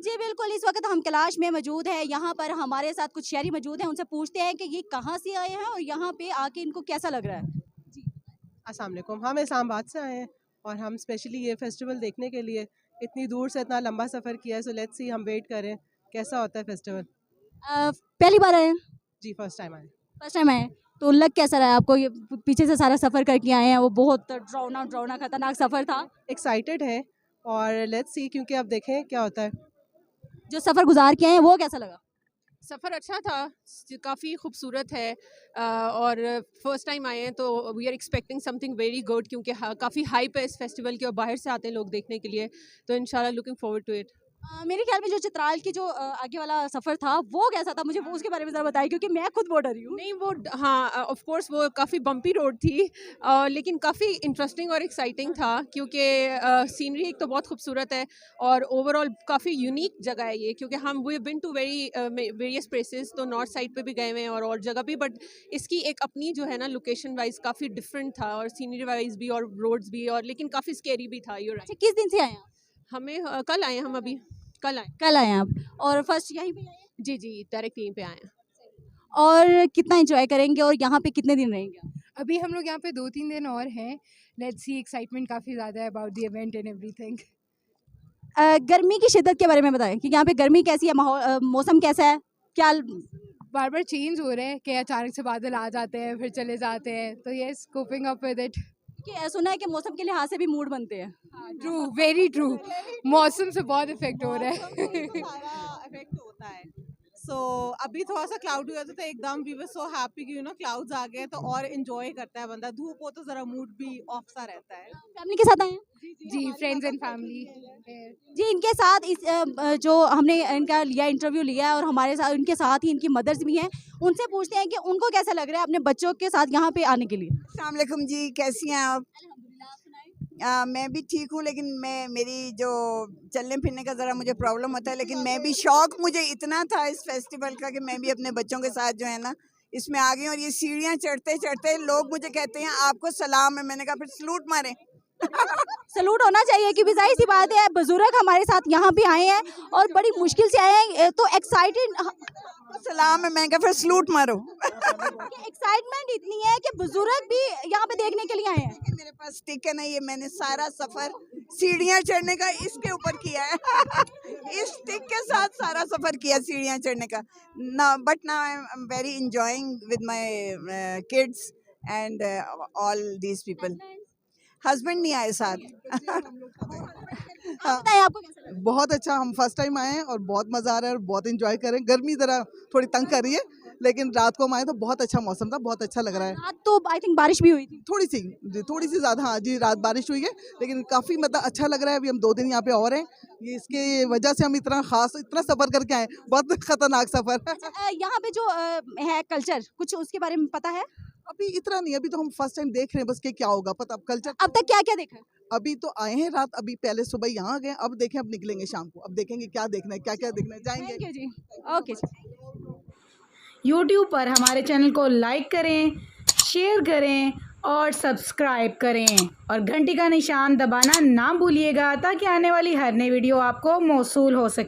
जी बिल्कुल, इस वक्त हम कैलाश में मौजूद है। यहाँ पर हमारे साथ कुछ शहरी मौजूद हैं, उनसे पूछते हैं कि ये कहाँ से आए हैं और यहाँ पे आके इनको कैसा लग रहा है। अस्सलाम वालेकुम। हम इस्लामाबाद से आए हैं और हम स्पेशली ये फेस्टिवल देखने के लिए इतनी दूर से इतना लंबा सफ़र किया है। सो लेट्स सी, हम वेट करें कैसा होता है फेस्टिवल। पहली बार आए हैं? जी फर्स्ट टाइम आए। फर्स्ट टाइम आए हैं। तो लग कैसा रहा है आपको? ये पीछे से सारा सफ़र करके आए हैं, वो बहुत डरावना डरावना खतरनाक सफ़र था। एक्साइटेड है और लेट्स सी, क्योंकि अब देखें क्या होता है। जो सफ़र गुजार के आए हैं वो कैसा लगा? सफ़र अच्छा था, काफ़ी खूबसूरत है और फर्स्ट टाइम आए हैं तो we are expecting something very good, क्योंकि काफ़ी हाइप है इस फेस्टिवल की और बाहर से आते हैं लोग देखने के लिए, तो इंशाल्लाह लुकिंग फॉरवर्ड टू इट। मेरे ख्याल में जो चित्राल की जो आगे वाला सफ़र था वो कैसा था? मुझे वो उसके बारे में ज़रा बताइए, क्योंकि मैं खुद बहुत डरी हूँ। नहीं वो हाँ ऑफ कोर्स वो काफ़ी बम्पी रोड थी, लेकिन काफ़ी इंटरेस्टिंग और एक्साइटिंग था, क्योंकि सीनरी एक तो बहुत खूबसूरत है और ओवरऑल काफ़ी यूनिक जगह है ये, क्योंकि हम we been to various places, तो नॉर्थ साइड पे भी गए हुए हैं और जगह भी, बट इसकी एक अपनी जो है ना लोकेशन वाइज काफ़ी डिफरेंट था और सीनरी वाइज भी और रोड्स भी, और लेकिन काफ़ी स्केरी भी था। यूर अच्छा, किस दिन से आए हैं आप? हमें कल आए, हम अभी कल आए। कल आए हैं आप और फर्स्ट यहीं पे आए हैं? जी जी, डायरेक्ट यहीं पे आए हैं। और कितना एंजॉय करेंगे और यहाँ पे कितने दिन रहेंगे आप? अभी हम लोग यहाँ पे 2-3 दिन और हैं। लेट्स सी, एक्साइटमेंट काफ़ी ज़्यादा है about the event and everything. गर्मी की शिद्दत के बारे में बताएं कि यहाँ पे गर्मी कैसी है, मौसम कैसा है, क्या? बार बार चेंज हो रहे हैं कि अचानक से बादल आ जाते हैं फिर चले जाते हैं, तो yes, coping up with it. कि सुना है कि मौसम के लिहाज से भी मूड बनते हैं। True, very true. मौसम से बहुत इफेक्ट हो रहा है। सारा इफेक्ट होता है। सो अभी थोड़ा सा क्लाउडी होता था एकदम, वी वर सो हैप्पी कि क्लाउड्स आ गए तो और एंजॉय करता है बंदा। धूप हो तो जरा मूड भी ऑफ सा रहता है। फैमिली के साथ आए हैं? जी, फ्रेंड्स एंड फैमिली। जी, इनके साथ जो हमने इनका लिया इंटरव्यू लिया है और हमारे साथ इनके साथ ही इनकी मदर्स भी हैं, उनसे पूछते हैं कि उनको कैसा लग रहा है अपने बच्चों के साथ यहाँ पे आने के लिए। अस्सलाम वालेकुम जी, कैसी हैं आप? मैं भी ठीक हूँ, लेकिन मेरी जो चलने फिरने का ज़रा मुझे प्रॉब्लम होता है, लेकिन मैं भी शौक मुझे इतना था इस फेस्टिवल का कि मैं भी अपने बच्चों के साथ जो है ना इसमें आ गई। और ये सीढ़ियाँ चढ़ते चढ़ते लोग मुझे कहते हैं आपको सलाम है। मैंने कहा फिर सलूट मारें। सलूट होना चाहिए, क्योंकि जाहिर सी बात है बुजुर्ग हमारे साथ यहाँ पे आए हैं और बड़ी मुश्किल से आए हैं, तो एक्साइटेड सलाम है, मैंने कहा फिर सलूट मारो। एक्साइटमेंट इतनी है कि बुजुर्ग भी यहाँ पे देखने के लिए आए हैं। कि मेरे पास स्टिक है ना, ये मैंने सारा सफ़र सीढ़ियाँ चढ़ने का इसके ऊपर किया है। इस स्टिक के साथ सारा सफ़र किया सीढ़ियाँ चढ़ने का ना। But now I am very enjoying with my kids and all these people. Husband नहीं आए साथ। आप बताएं आपको कैसा लगा? बहुत अच्छा, हम फर्स्ट टाइम आए हैं और बहुत मज़ा आ रहा है और बहुत एंजॉय कर रहे हैं। गर्मी ज़रा थोड़ी तंग कर रही है, लेकिन रात को हम आए तो बहुत अच्छा मौसम था, बहुत अच्छा लग रहा है। रात तो आई थिंक बारिश भी हुई थी। थोड़ी सी ज़्यादा, हाँ जी, रात बारिश हुई है, लेकिन काफ़ी मतलब अच्छा लग रहा है। अभी हम 2 दिन यहाँ पे और हैं, ये इसके वजह से हम इतना सफ़र करके आए, बहुत खतरनाक सफ़र। यहाँ पे जो है कल्चर, कुछ उसके बारे में पता है? अभी इतना नहीं, अभी तो हम फर्स्ट टाइम देख रहे हैं बस कि क्या होगा, पता अब कल्चर। अब तक क्या क्या देखा है? अभी तो आए हैं रात, अभी पहले सुबह यहाँ गए, अब देखें, अब निकलेंगे शाम को, अब देखेंगे क्या देखना है, क्या क्या देखना है, जाएंगे। थैंक यू जी। ओके जी। YouTube पर हमारे चैनल को लाइक करें, शेयर करें और सब्सक्राइब करें और घंटी का निशान दबाना ना भूलिएगा, ताकि आने वाली हर नई वीडियो आपको मौसूल हो सके।